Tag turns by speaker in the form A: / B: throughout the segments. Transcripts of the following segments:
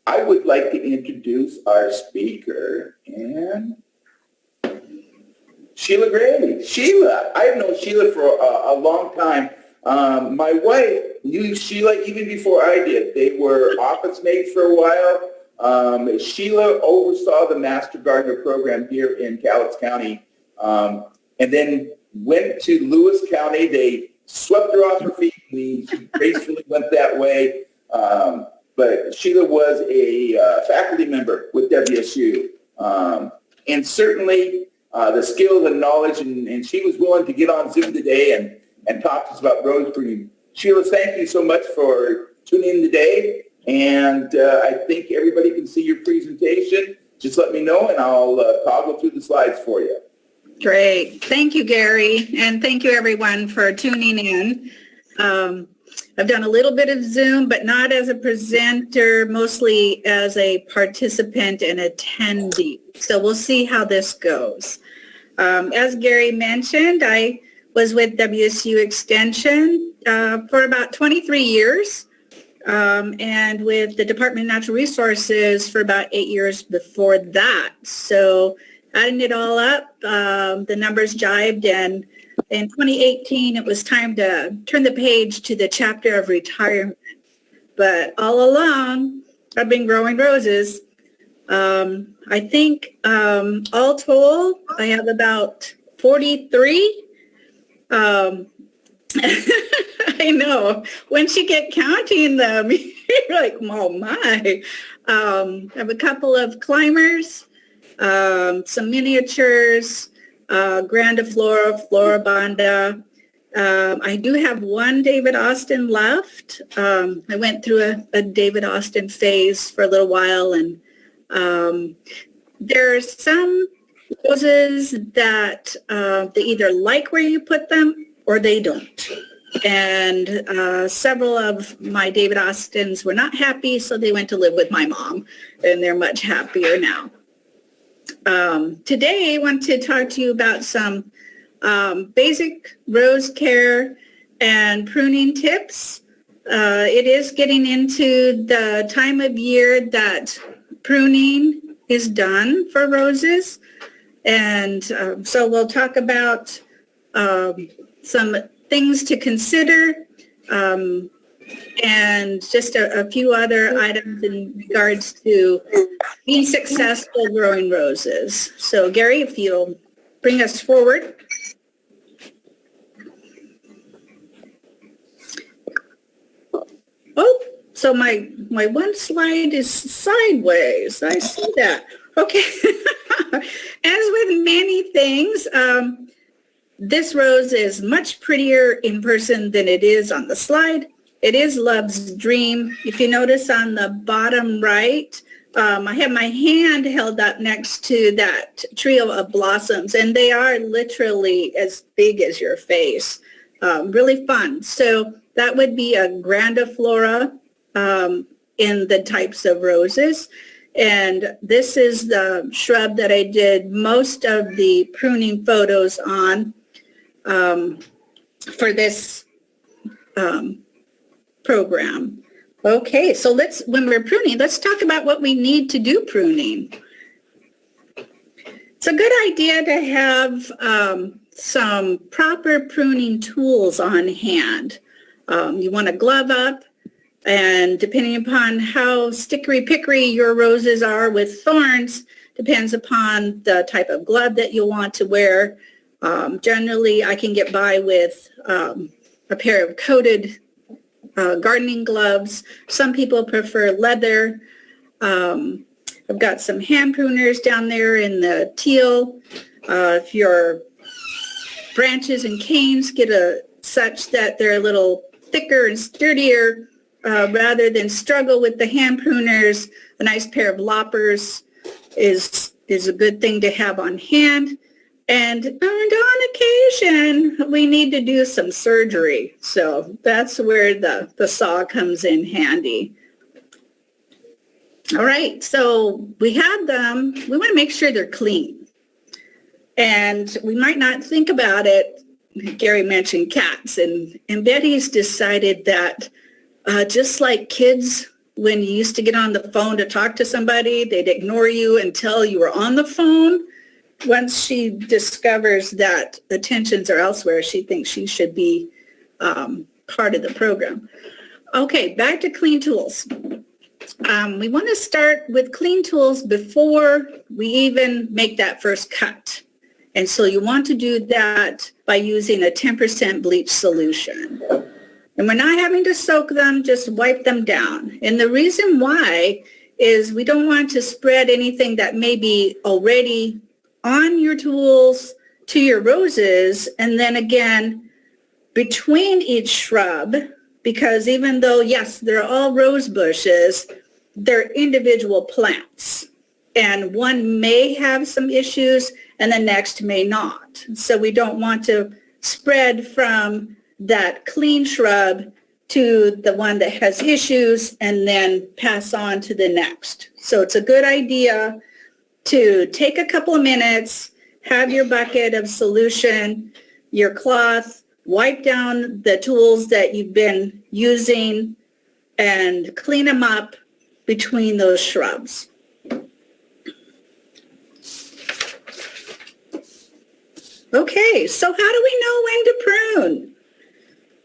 A: I would like to introduce our speaker, and Sheila Gray. Sheila, I've known Sheila for a long time. My wife knew Sheila even before I did. They were office mates for a while. Sheila oversaw the Master Gardener program here in Cowlitz County, and then went to Lewis County. They swept her off her feet. She gracefully went that way. But Sheila was a faculty member with WSU. And certainly the skills and knowledge, and she was willing to get on Zoom today and talk to us about rose pruning. Sheila, thank you so much for tuning in today. And I think everybody can see your presentation. Just let me know, and I'll toggle through the slides for you.
B: Great. Thank you, Gary. And thank you, everyone, for tuning in. I've done a little bit of Zoom, but not as a presenter, mostly as a participant and attendee. So we'll see how this goes. As Gary mentioned, I was with WSU Extension for about 23 years, and with the Department of Natural Resources for about 8 years before that. So adding it all up, the numbers jibed, and in 2018, it was time to turn the page to the chapter of retirement. But all along, I've been growing roses. I think all told, I have about 43. I know. Once you get counting them, you're like, oh my. I have a couple of climbers, some miniatures, grandiflora, floribunda. I do have one David Austin left. I went through a David Austin phase for a little while, and there are some roses that they either like where you put them or they don't. And several of my David Austins were not happy, so they went to live with my mom, and they're much happier now. Today, I want to talk to you about some basic rose care and pruning tips. It is getting into the time of year that pruning is done for roses. And so we'll talk about some things to consider and just a few other items in regards to being successful growing roses. So Gary, if you'll bring us forward. Oh, so my one slide is sideways. I see that. Okay. As with many things, this rose is much prettier in person than it is on the slide. It is Love's Dream. If you notice on the bottom right, I have my hand held up next to that trio of blossoms, and they are literally as big as your face. Really fun. So that would be a grandiflora in the types of roses. And this is the shrub that I did most of the pruning photos on for this program. Okay, so when we're pruning, let's talk about what we need to do pruning. It's a good idea to have some proper pruning tools on hand. You want to glove up, and depending upon how stickery-pickery your roses are with thorns, depends upon the type of glove that you want to wear. Generally, I can get by with a pair of coated gardening gloves. Some people prefer leather. I've got some hand pruners down there in the teal. If your branches and canes get such that they're a little thicker and sturdier, rather than struggle with the hand pruners, a nice pair of loppers is a good thing to have on hand. And on occasion, we need to do some surgery. So that's where the saw comes in handy. All right, so we have them. We want to make sure they're clean. And we might not think about it. Gary mentioned cats, and Betty's decided that just like kids when you used to get on the phone to talk to somebody, they'd ignore you until you were on the phone. Once she discovers that attentions are elsewhere, she thinks she should be part of the program. Okay, back to clean tools. We want to start with clean tools before we even make that first cut. And so you want to do that by using a 10% bleach solution. And we're not having to soak them, just wipe them down. And the reason why is we don't want to spread anything that may be already on your tools to your roses, and then again, between each shrub, because even though, yes, they're all rose bushes, they're individual plants. And one may have some issues and the next may not. So we don't want to spread from that clean shrub to the one that has issues and then pass on to the next. So it's a good idea to take a couple of minutes, have your bucket of solution, your cloth, wipe down the tools that you've been using and clean them up between those shrubs. Okay, so how do we know when to prune?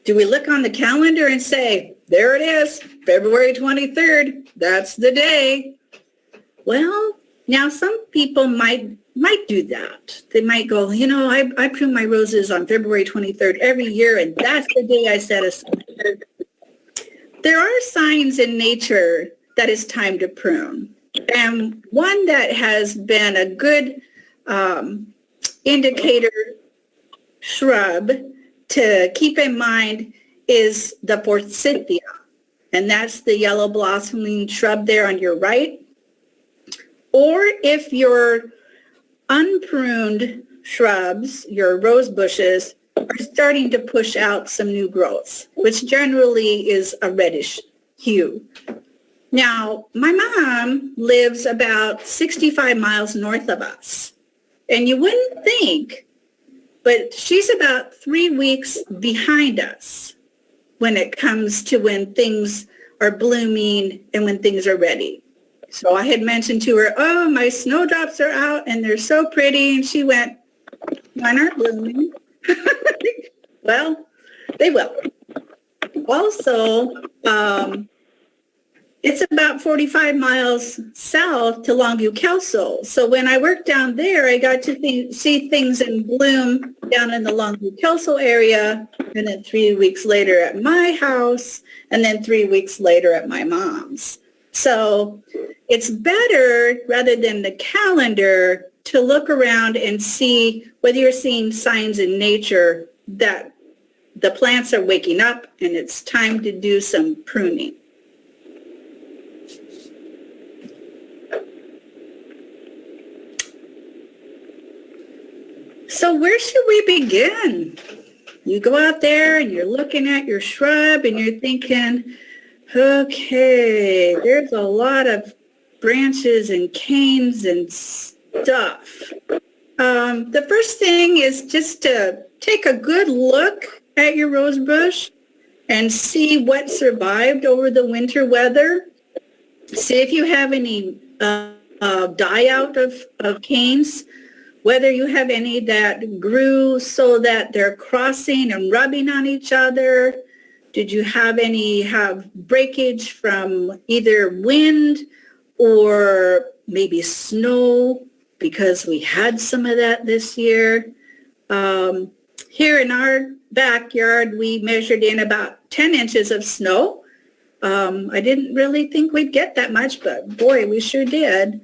B: Do we look on the calendar and say, there it is, February 23rd, that's the day? Well, now some people might do that. They might go, you know, I prune my roses on February 23rd every year, and that's the day I set aside. There are signs in nature that it's time to prune. And one that has been a good indicator shrub to keep in mind is the forsythia. And that's the yellow blossoming shrub there on your right. Or if your unpruned shrubs, your rose bushes, are starting to push out some new growth, which generally is a reddish hue. Now, my mom lives about 65 miles north of us. And you wouldn't think, but she's about 3 weeks behind us when it comes to when things are blooming and when things are ready. So I had mentioned to her, oh, my snowdrops are out and they're so pretty. And she went, mine aren't blooming. Well, they will. Also, it's about 45 miles south to Longview Kelso. So when I worked down there, I got to see things in bloom down in the Longview Kelso area, and then 3 weeks later at my house, and then 3 weeks later at my mom's. So it's better, rather than the calendar, to look around and see whether you're seeing signs in nature that the plants are waking up and it's time to do some pruning. So where should we begin? You go out there and you're looking at your shrub and you're thinking, okay, there's a lot of branches and canes and stuff. The first thing is just to take a good look at your rose bush and see what survived over the winter weather. See if you have any die out of canes, whether you have any that grew so that they're crossing and rubbing on each other. Did you have any breakage from either wind or maybe snow, because we had some of that this year? Here in our backyard, we measured in about 10 inches of snow. I didn't really think we'd get that much, but boy, we sure did.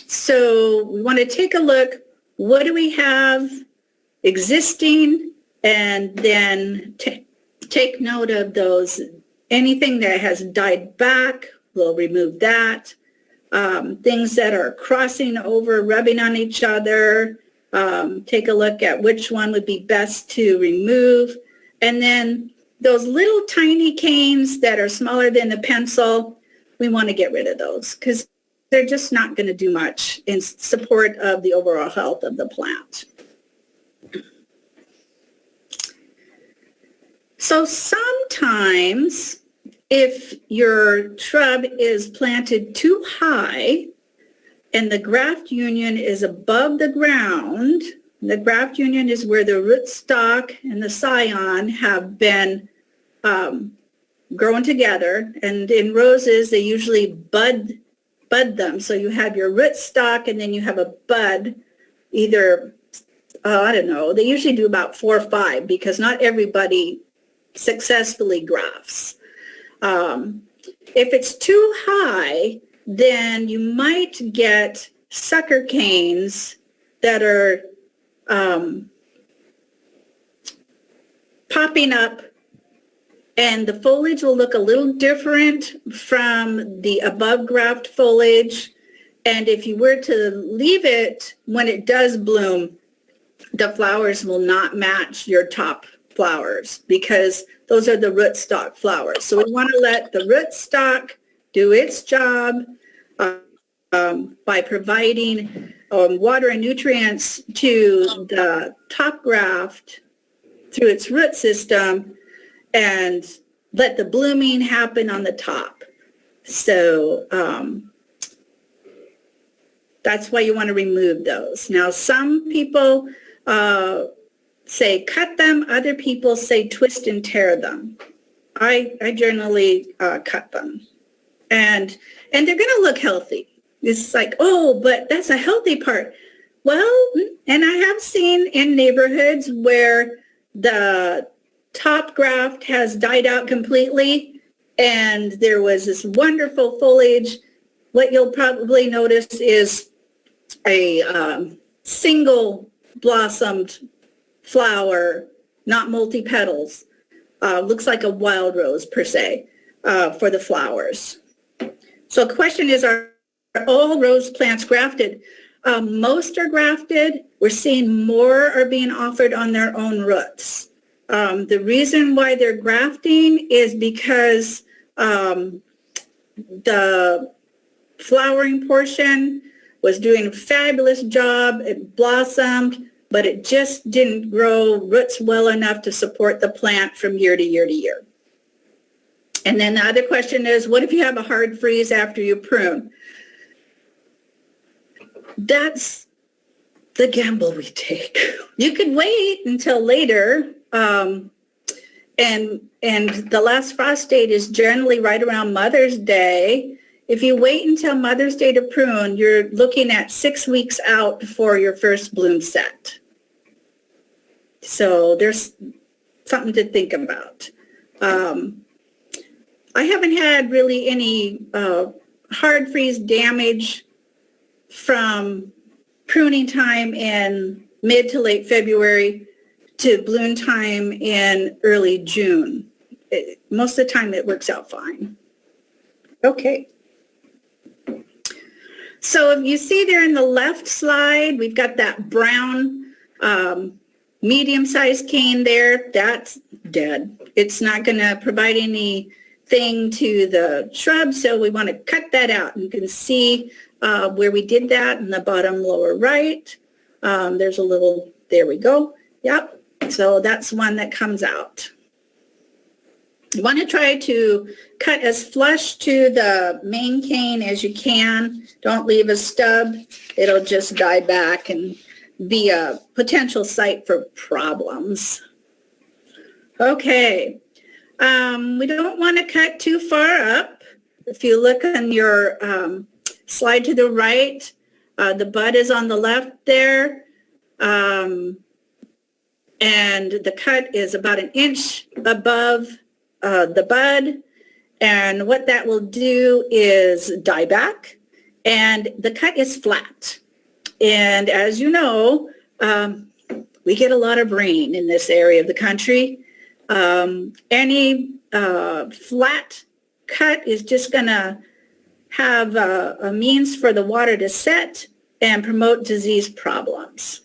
B: So we want to take a look. What do we have existing? And then take note of those. Anything that has died back, we'll remove that. Things that are crossing over, rubbing on each other, take a look at which one would be best to remove. And then those little tiny canes that are smaller than a pencil, we want to get rid of those because they're just not going to do much in support of the overall health of the plant. So sometimes if your shrub is planted too high and the graft union is above the ground, the graft union is where the rootstock and the scion have been grown together. And in roses, they usually bud them. So you have your rootstock and then you have a bud, either, I don't know, they usually do about 4 or 5 because not everybody successfully grafts. If it's too high, then you might get sucker canes that are popping up, and the foliage will look a little different from the above graft foliage. And if you were to leave it when it does bloom, the flowers will not match your top flowers because those are the rootstock flowers. So we want to let the rootstock do its job by providing water and nutrients to the top graft through its root system and let the blooming happen on the top. So that's why you want to remove those. Now, some people say cut them. Other people say twist and tear them. I generally cut them. And they're going to look healthy. It's like, oh, but that's a healthy part. Well, and I have seen in neighborhoods where the top graft has died out completely and there was this wonderful foliage. What you'll probably notice is a single blossomed flower, not multi-petals. Looks like a wild rose per se for the flowers. So the question is, are all rose plants grafted? Most are grafted. We're seeing more are being offered on their own roots. The reason why they're grafting is because the flowering portion was doing a fabulous job. It blossomed, but it just didn't grow roots well enough to support the plant from year to year to year. And then the other question is, what if you have a hard freeze after you prune? That's the gamble we take. You could wait until later, and the last frost date is generally right around Mother's Day. If you wait until Mother's Day to prune, you're looking at 6 weeks out before your first bloom set. So there's something to think about. I haven't had really any hard freeze damage from pruning time in mid to late February to bloom time in early June. Most of the time it works out fine. Okay. So if you see there in the left slide, we've got that brown medium-sized cane there. That's dead. It's not going to provide anything to the shrub, so we want to cut that out. You can see where we did that in the bottom lower right. There's a little, there we go. Yep. So that's one that comes out. You want to try to cut as flush to the main cane as you can. Don't leave a stub. It'll just die back and be a potential site for problems. Okay. We don't want to cut too far up. If you look on your slide to the right, the bud is on the left there. And the cut is about 1 inch above the bud, and what that will do is die back, and the cut is flat. And as you know, we get a lot of rain in this area of the country. Any flat cut is just going to have a means for the water to set and promote disease problems.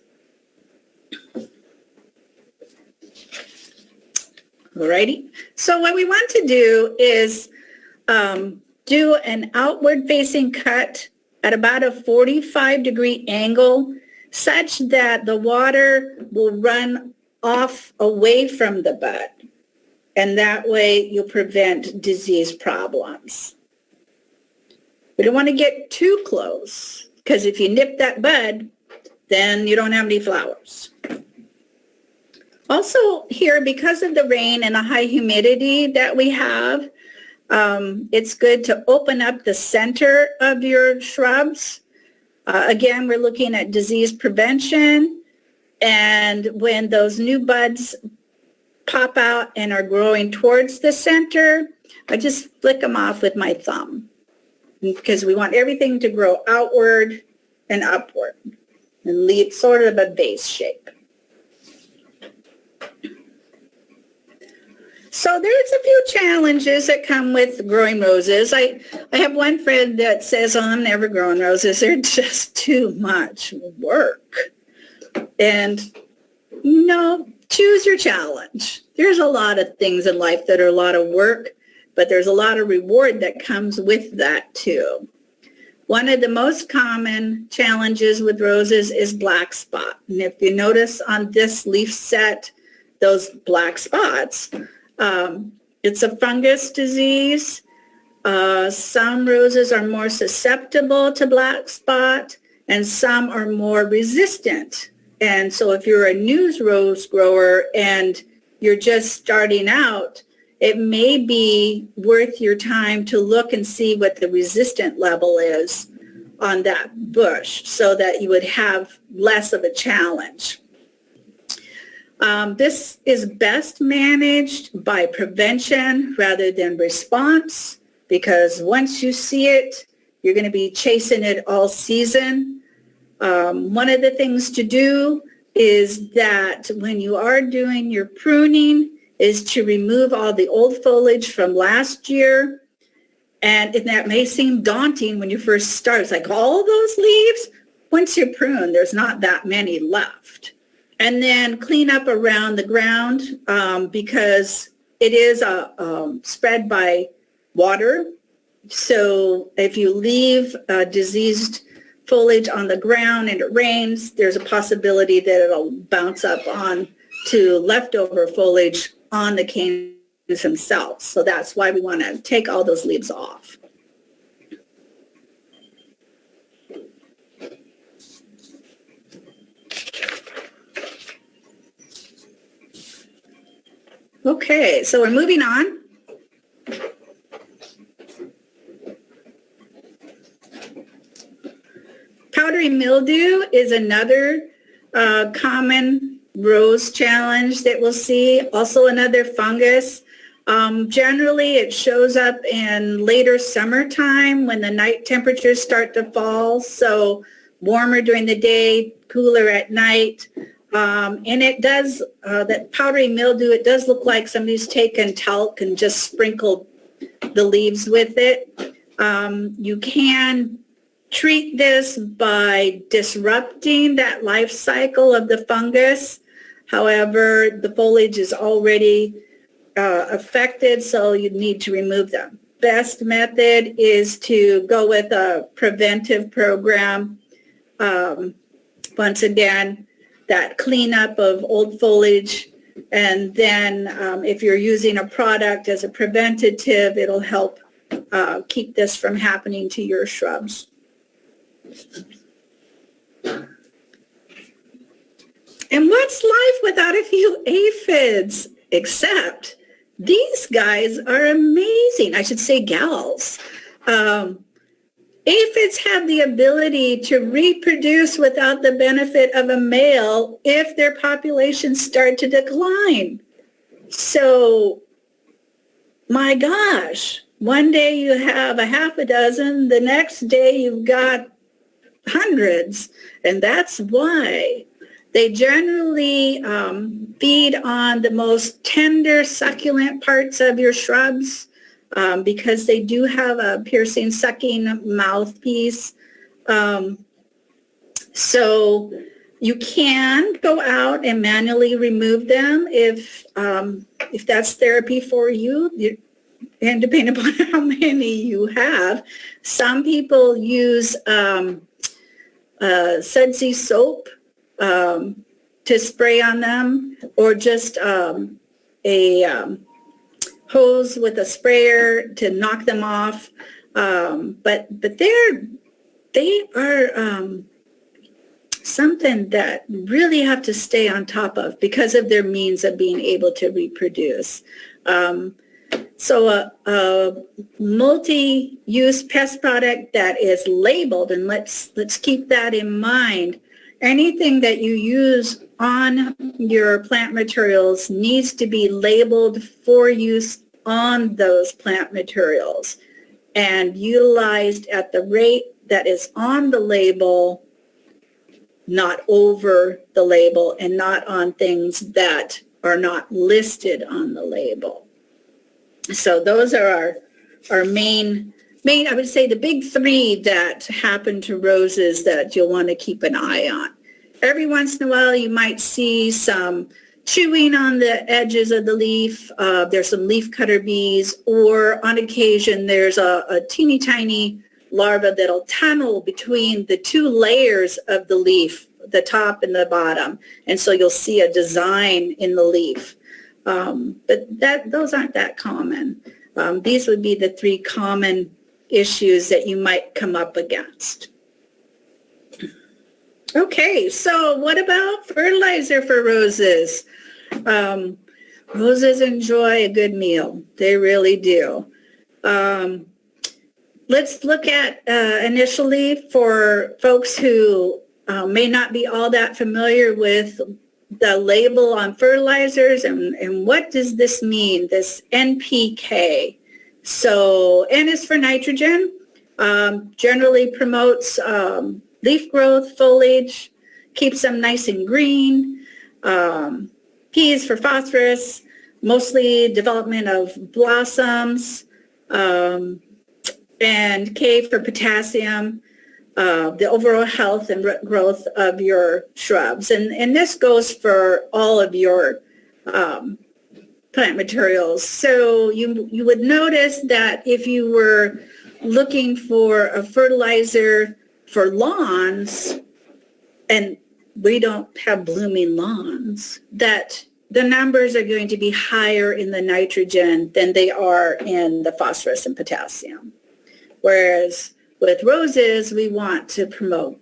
B: Alrighty, so what we want to do is do an outward facing cut at about a 45-degree angle such that the water will run off away from the bud. and that way you'll prevent disease problems. We don't want to get too close, because if you nip that bud, then you don't have any flowers. Also here, because of the rain and the high humidity that we have, it's good to open up the center of your shrubs. Again, we're looking at disease prevention, and when those new buds pop out and are growing towards the center, I just flick them off with my thumb, because we want everything to grow outward and upward and leave sort of a base shape. So there's a few challenges that come with growing roses. I have one friend that says, oh, I'm never growing roses. They're just too much work. And no, choose your challenge. There's a lot of things in life that are a lot of work, but there's a lot of reward that comes with that too. One of the most common challenges with roses is black spot. And if you notice on this leaf set, those black spots, it's a fungus disease. Some roses are more susceptible to black spot, and some are more resistant. And so if you're a new rose grower and you're just starting out, it may be worth your time to look and see what the resistant level is on that bush so that you would have less of a challenge. This is best managed by prevention rather than response, because once you see it, you're going to be chasing it all season. One of the things to do is that when you are doing your pruning is to remove all the old foliage from last year. And that may seem daunting when you first start. It's like all those leaves, once you prune, there's not that many left. And then clean up around the ground because it is spread by water. So if you leave diseased foliage on the ground and it rains, there's a possibility that it'll bounce up on to leftover foliage on the canes themselves. So that's why we want to take all those leaves off. Okay, so we're moving on. Powdery mildew is another common rose challenge that we'll see. Also another fungus. Generally, it shows up in later summertime when the night temperatures start to fall. So warmer during the day, cooler at night. And it does, that powdery mildew, it does look like somebody's taken talc and just sprinkled the leaves with it. You can treat this by disrupting that life cycle of the fungus. However, the foliage is already affected, so you need to remove them. Best method is to go with a preventive program. Once again, that cleanup of old foliage, and then if you're using a product as a preventative, it'll help keep this from happening to your shrubs. And what's life without a few aphids? Except these guys are amazing. I should say gals. Aphids have the ability to reproduce without the benefit of a male if their populations start to decline. So, my gosh, one day you have a half a dozen, the next day you've got hundreds, and that's why they generally feed on the most tender, succulent parts of your shrubs. Because they do have a piercing, sucking mouthpiece. So you can go out and manually remove them if that's therapy for you, and depending upon how many you have. Some people use sudsy soap to spray on them, or just a hose with a sprayer to knock them off. But they are something that really have to stay on top of because of their means of being able to reproduce. So a multi-use pest product that is labeled, and let's keep that in mind. Anything that you use on your plant materials needs to be labeled for use on those plant materials and utilized at the rate that is on the label, not over the label, and not on things that are not listed on the label. So those are our main, I would say the big three that happen to roses that you'll want to keep an eye on. Every once in a while you might see some chewing on the edges of the leaf. There's some leaf cutter bees, or on occasion there's a teeny tiny larva that'll tunnel between the two layers of the leaf, the top and the bottom. And so you'll see a design in the leaf. But those aren't that common. These would be the three common issues that you might come up against. Okay, so what about fertilizer for roses? Roses enjoy a good meal. They really do. Let's look at initially for folks who may not be all that familiar with the label on fertilizers and what does this mean, this NPK. So N is for nitrogen, generally promotes leaf growth, foliage, keeps them nice and green. P is for phosphorus, mostly development of blossoms, and K for potassium, the overall health and growth of your shrubs. And this goes for all of your plant materials. So you would notice that if you were looking for a fertilizer for lawns, and we don't have blooming lawns, that the numbers are going to be higher in the nitrogen than they are in the phosphorus and potassium. Whereas with roses, we want to promote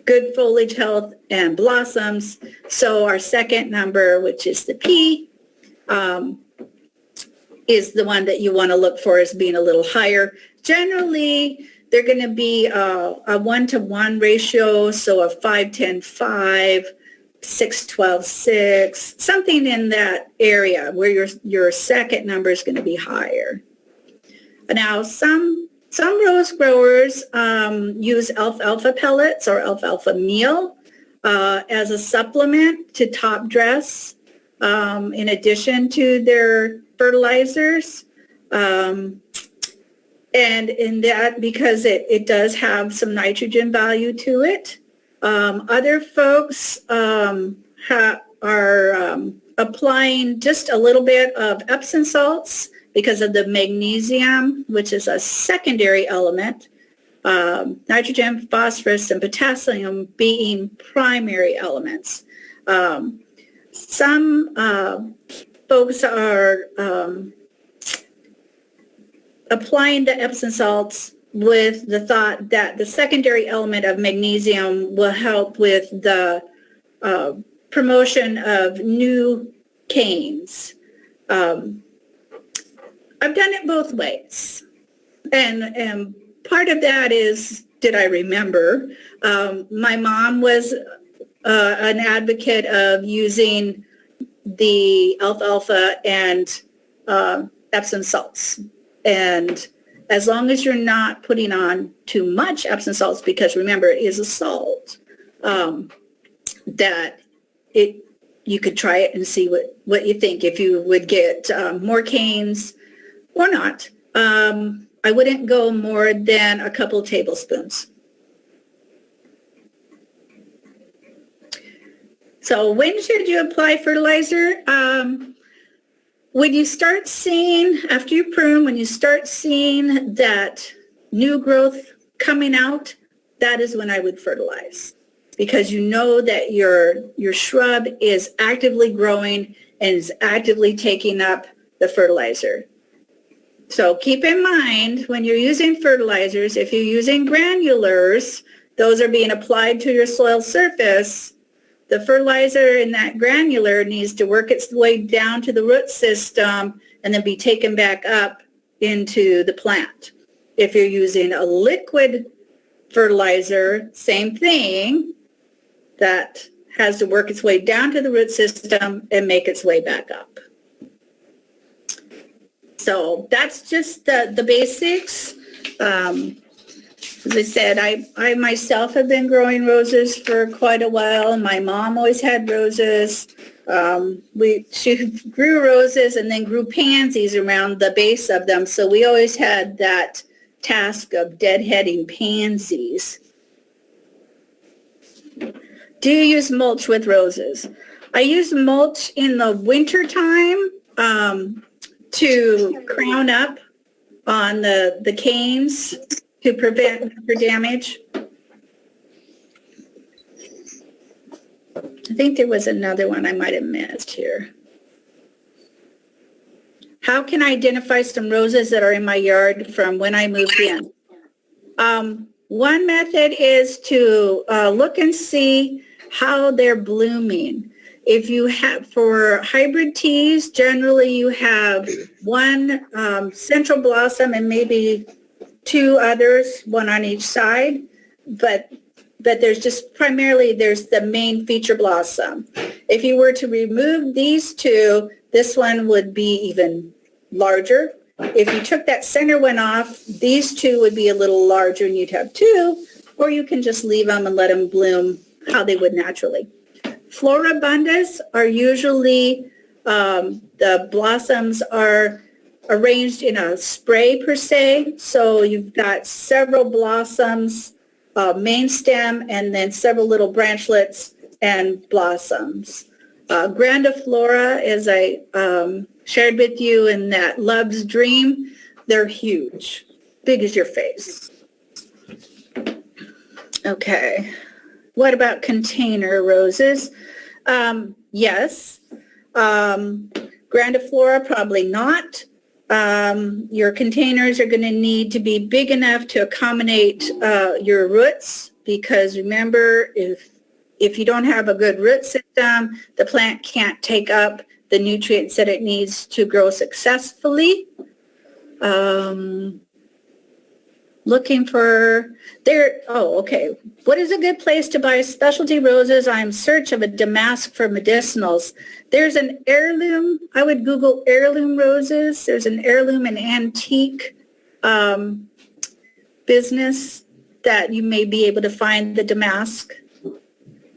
B: good foliage health and blossoms. So our second number, which is the P, is the one that you want to look for as being a little higher. Generally, they're going to be a 1-to-1 ratio, so a 5-10-5, 6-12-6, something in that area where your second number is going to be higher. Now, some rose growers use alfalfa pellets or alfalfa meal as a supplement to top dress in addition to their fertilizers. And in that, because it does have some nitrogen value to it. Other folks are applying just a little bit of Epsom salts because of the magnesium, which is a secondary element, nitrogen, phosphorus, and potassium being primary elements. Some folks are applying the Epsom salts with the thought that the secondary element of magnesium will help with the promotion of new canes. I've done it both ways. And part of that is, did I remember? My mom was an advocate of using the alfalfa and Epsom salts. And as long as you're not putting on too much Epsom salts, because remember, it is a salt, that you could try it and see what you think, if you would get more canes or not. I wouldn't go more than a couple tablespoons. So when should you apply fertilizer? When you start seeing, after you prune, when you start seeing that new growth coming out, that is when I would fertilize, because you know that your shrub is actively growing and is actively taking up the fertilizer. So keep in mind when you're using fertilizers, if you're using granulars, those are being applied to your soil surface. The fertilizer in that granular needs to work its way down to the root system and then be taken back up into the plant. If you're using a liquid fertilizer, same thing, that has to work its way down to the root system and make its way back up. So that's just the basics. As I said, I myself have been growing roses for quite a while. My mom always had roses. She grew roses and then grew pansies around the base of them. So we always had that task of deadheading pansies. Do you use mulch with roses? I use mulch in the winter time to crown up on the canes to prevent winter damage. I think there was another one I might have missed here. How can I identify some roses that are in my yard from when I moved in? One method is to look and see how they're blooming. If you have, for hybrid teas, generally you have one central blossom and maybe two others, one on each side, but there's just primarily, there's the main feature blossom. If you were to remove these two, this one would be even larger. If you took that center one off, these two would be a little larger and you'd have two, or you can just leave them and let them bloom how they would naturally. Floribundas are usually, the blossoms are arranged in a spray per se. So you've got several blossoms, main stem, and then several little branchlets and blossoms. Grandiflora, as I shared with you in that Love's Dream, they're huge, big as your face. Okay. What about container roses? Yes. Grandiflora, probably not. Your containers are going to need to be big enough to accommodate your roots, because remember, if you don't have a good root system, the plant can't take up the nutrients that it needs to grow successfully. Looking for okay. What is a good place to buy specialty roses? I'm in search of a damask for medicinals. There's an heirloom. I would Google heirloom roses. There's an heirloom and antique business that you may be able to find the damask.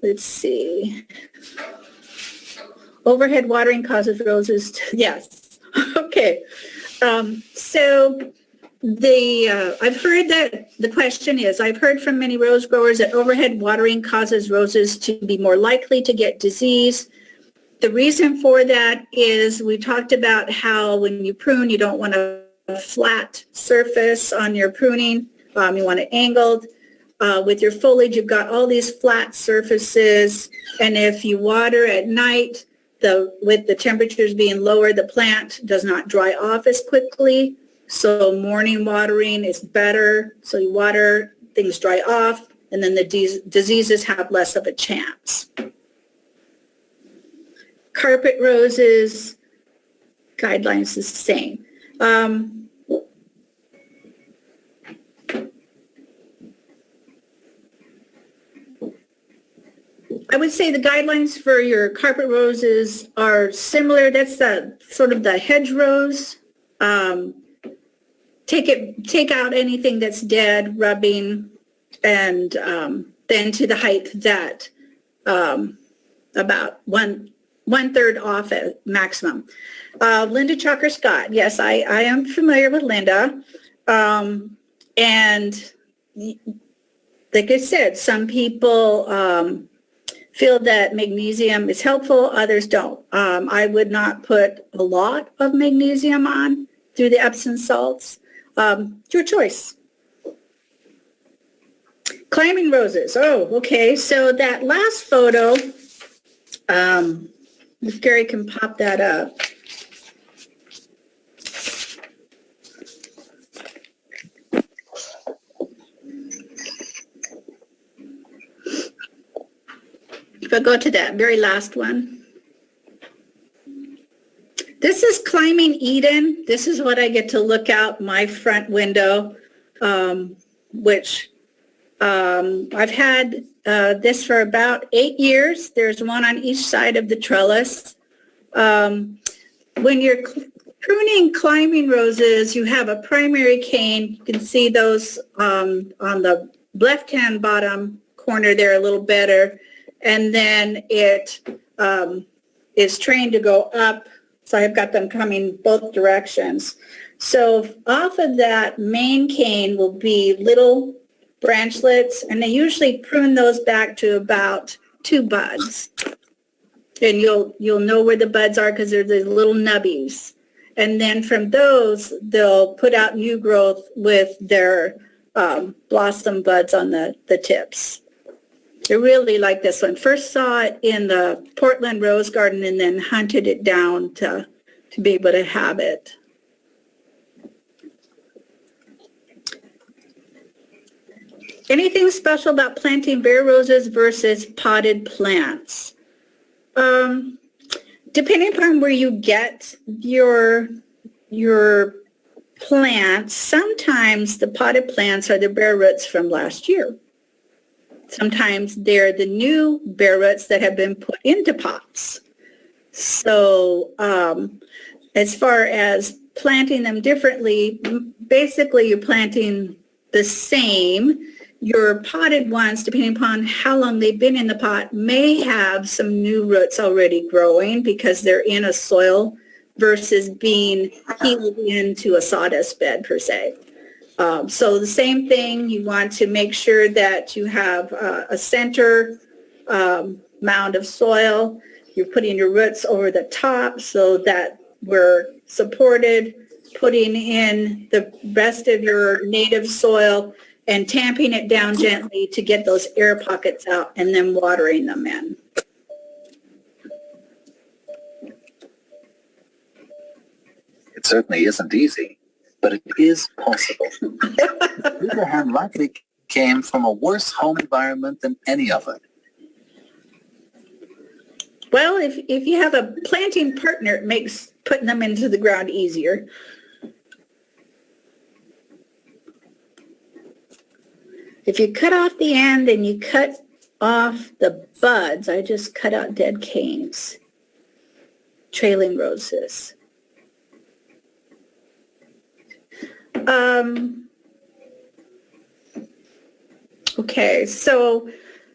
B: Let's see. Overhead watering causes roses. Yes. Okay. So I've heard that the question is, I've heard from many rose growers that overhead watering causes roses to be more likely to get disease. The reason for that is we talked about how when you prune, you don't want a flat surface on your pruning. You want it angled. With your foliage, you've got all these flat surfaces, and if you water at night, with the temperatures being lower, the plant does not dry off as quickly. So morning watering is better. So you water, things dry off, and then the diseases have less of a chance. Carpet roses, guidelines is the same. I would say the guidelines for your carpet roses are similar. That's sort of the hedgerows. Take out anything that's dead, rubbing, and then to the height that about one third off at maximum. Linda Chalker Scott. Yes, I am familiar with Linda. And like I said, some people feel that magnesium is helpful, others don't. I would not put a lot of magnesium on through the Epsom salts. Your choice. Climbing roses. Oh, okay. So that last photo, if Gary can pop that up. If I go to that very last one. This is Climbing Eden. This is what I get to look out my front window, which I've had this for about 8 years. There's one on each side of the trellis. When you're pruning climbing roses, you have a primary cane. You can see those on the left-hand bottom corner there a little better. And then it is trained to go up. So I've got them coming both directions. So off of that main cane will be little branchlets, and they usually prune those back to about 2 buds. And you'll know where the buds are because they're the little nubbies. And then from those, they'll put out new growth with their blossom buds on the tips. I really like this one. First saw it in the Portland Rose Garden and then hunted it down to be able to have it. Anything special about planting bare roses versus potted plants? Depending upon where you get your plants, sometimes the potted plants are the bare roots from last year. Sometimes they're the new bare roots that have been put into pots. So as far as planting them differently, basically you're planting the same. Your potted ones, depending upon how long they've been in the pot, may have some new roots already growing because they're in a soil versus being healed into a sawdust bed per se. So the same thing, you want to make sure that you have a center mound of soil. You're putting your roots over the top so that we're supported, putting in the rest of your native soil and tamping it down gently to get those air pockets out and then watering them in.
C: It certainly isn't easy, but it is possible. Abraham likely came from a worse home environment than any of it.
B: Well, if you have a planting partner, it makes putting them into the ground easier. If you cut off the end and you cut off the buds, I just cut out dead canes, trailing roses. Okay, so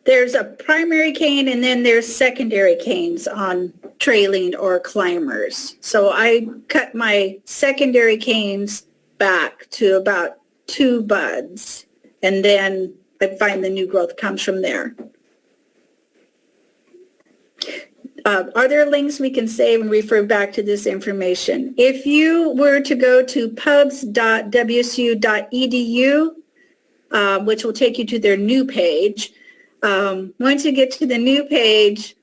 B: there's a primary cane and then there's secondary canes on trailing or climbers. So I cut my secondary canes back to about 2 buds, and then I find the new growth comes from there. Are there links we can save and refer back to this information? If you were to go to pubs.wsu.edu, which will take you to their new page, once you get to the new page,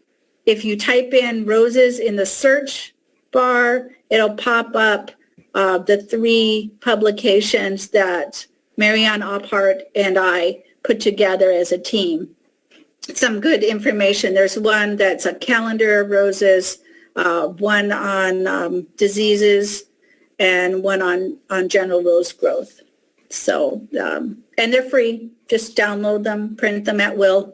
B: if you type in roses in the search bar, it'll pop up the 3 publications that Marianne Ophart and I put together as a team. Some good information. There's one that's a calendar of roses, one on diseases, and one on general rose growth. So, and they're free. Just download them, print them at will.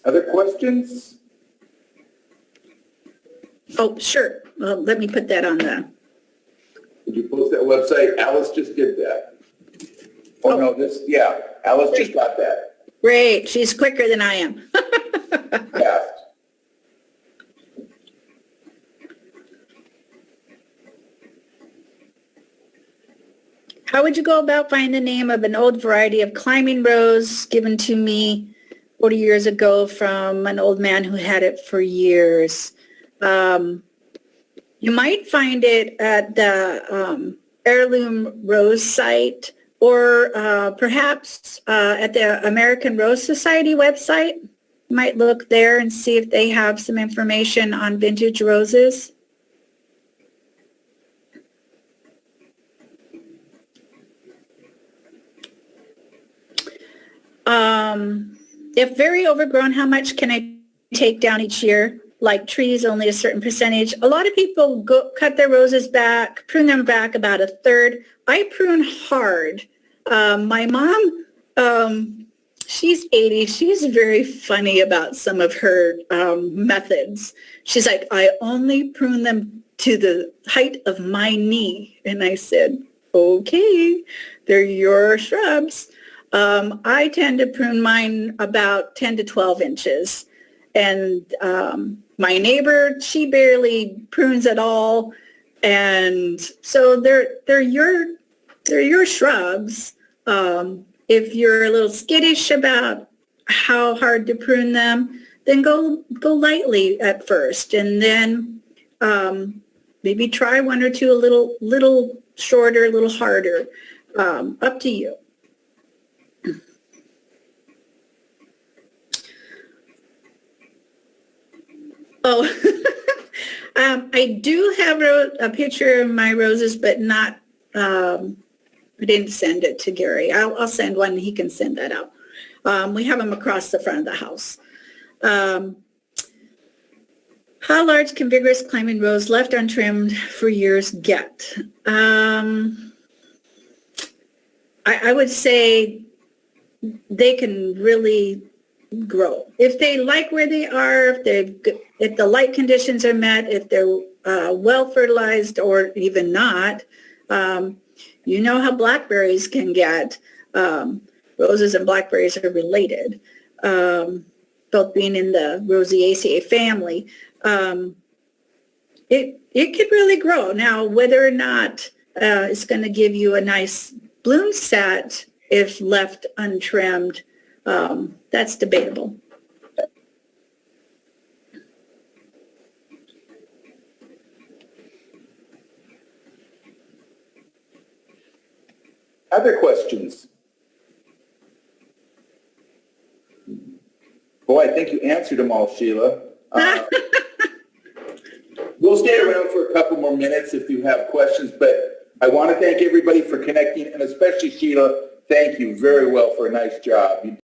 A: Other questions?
B: Oh, sure. Well, let me put that on the...
A: Did you post that website? Alice just did that. Oh, no, yeah, Alice just got that.
B: Great. She's quicker than I am.
A: Yeah.
B: How would you go about finding the name of an old variety of climbing rose given to me 40 years ago from an old man who had it for years? You might find it at the Heirloom Rose site, or perhaps at the American Rose Society website. You might look there and see if they have some information on vintage roses. If very overgrown, how much can I take down each year? Like trees, only a certain percentage. A lot of people cut their roses back, prune them back about a third. I prune hard. My mom, she's 80. She's very funny about some of her methods. She's like, I only prune them to the height of my knee. And I said, okay, they're your shrubs. I tend to prune mine about 10 to 12 inches. And my neighbor, she barely prunes at all. And so they're your shrubs. If you're a little skittish about how hard to prune them, then go lightly at first, and then maybe try one or two a little shorter, a little harder. Up to you. Oh, I do have a picture of my roses, but not. I didn't send it to Gary. I'll send one. He can send that out. We have them across the front of the house. How large can vigorous climbing rose left untrimmed for years get? I would say they can really grow. If they like where they are, if the light conditions are met, if they're well fertilized or even not, you know how blackberries can get. Roses and blackberries are related, both being in the Rosaceae family. It could really grow. Now, whether or not it's going to give you a nice bloom set if left untrimmed, that's debatable.
A: Other questions? Boy, I think you answered them all, Sheila. We'll stay around for a couple more minutes if you have questions, but I want to thank everybody for connecting, and especially Sheila, thank you very well for a nice job. You